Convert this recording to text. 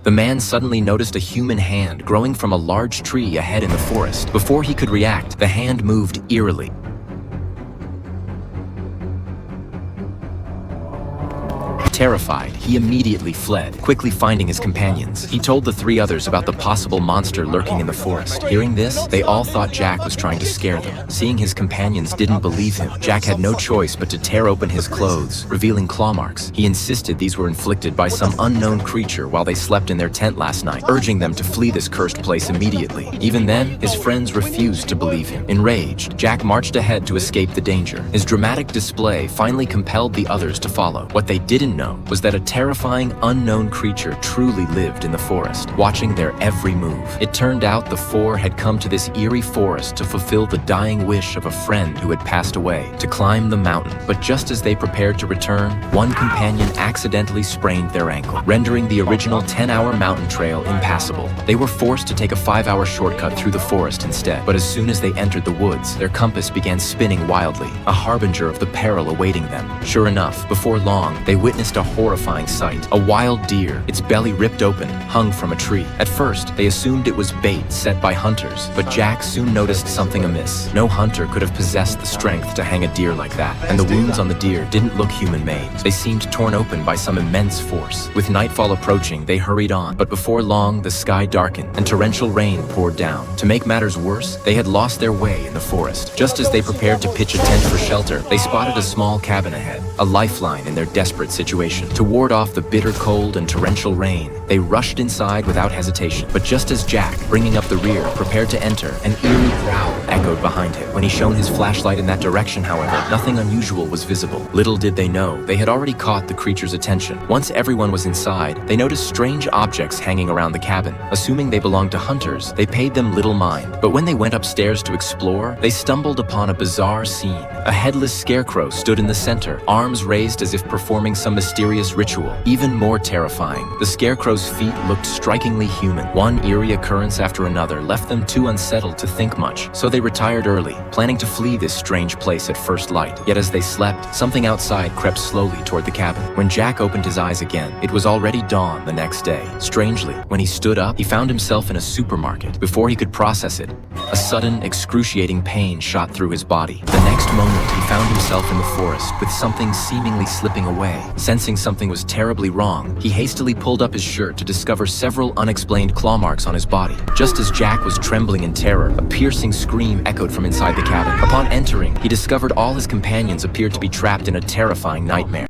the man suddenly noticed a human hand growing from a large tree ahead in the forest. Before he could react, the hand moved eerily. Terrified, he immediately fled, quickly finding his companions. He told the three others about the possible monster lurking in the forest. Hearing this, they all thought Jack was trying to scare them. Seeing his companions didn't believe him, Jack had no choice but to tear open his clothes, revealing claw marks. He insisted these were inflicted by some unknown creature while they slept in their tent last night, urging them to flee this cursed place immediately. Even then, his friends refused to believe him. Enraged, Jack marched ahead to escape the danger. His dramatic display finally compelled the others to follow. What they didn't know was that a terrifying, unknown creature truly lived in the forest, watching their every move. It turned out the four had come to this eerie forest to fulfill the dying wish of a friend who had passed away, to climb the mountain. But just as they prepared to return, one companion accidentally sprained their ankle, rendering the original 10-hour mountain trail impassable. They were forced to take a 5-hour shortcut through the forest instead. But as soon as they entered the woods, their compass began spinning wildly, a harbinger of the peril awaiting them. Sure enough, before long, they witnessed a horrifying sight. A wild deer, its belly ripped open, hung from a tree. At first, they assumed it was bait set by hunters, but Jack soon noticed something amiss. No hunter could have possessed the strength to hang a deer like that, and the wounds on the deer didn't look human-made. They seemed torn open by some immense force. With nightfall approaching, they hurried on, but before long, the sky darkened and torrential rain poured down. To make matters worse, they had lost their way in the forest. Just as they prepared to pitch a tent for shelter, they spotted a small cabin ahead, a lifeline in their desperate situation. To ward off the bitter cold and torrential rain, they rushed inside without hesitation. But just as Jack, bringing up the rear, prepared to enter, an eerie growl echoed behind him. When he shone his flashlight in that direction, however, nothing unusual was visible. Little did they know, they had already caught the creature's attention. Once everyone was inside, they noticed strange objects hanging around the cabin. Assuming they belonged to hunters, they paid them little mind. But when they went upstairs to explore, they stumbled upon a bizarre scene. A headless scarecrow stood in the center, arms raised as if performing some mysterious ritual. Even more terrifying, the scarecrow's feet looked strikingly human. One eerie occurrence after another left them too unsettled to think much, so they retired early, planning to flee this strange place at first light. Yet as they slept, something outside crept slowly toward the cabin. When Jack opened his eyes again, it was already dawn the next day. Strangely, when he stood up, he found himself in a supermarket. Before he could process it, a sudden, excruciating pain shot through his body. The next moment, he found himself in the forest with something seemingly slipping away. Sensing something was terribly wrong, he hastily pulled up his shirt to discover several unexplained claw marks on his body. Just as Jack was trembling in terror, a piercing scream echoed from inside the cabin. Upon entering, he discovered all his companions appeared to be trapped in a terrifying nightmare.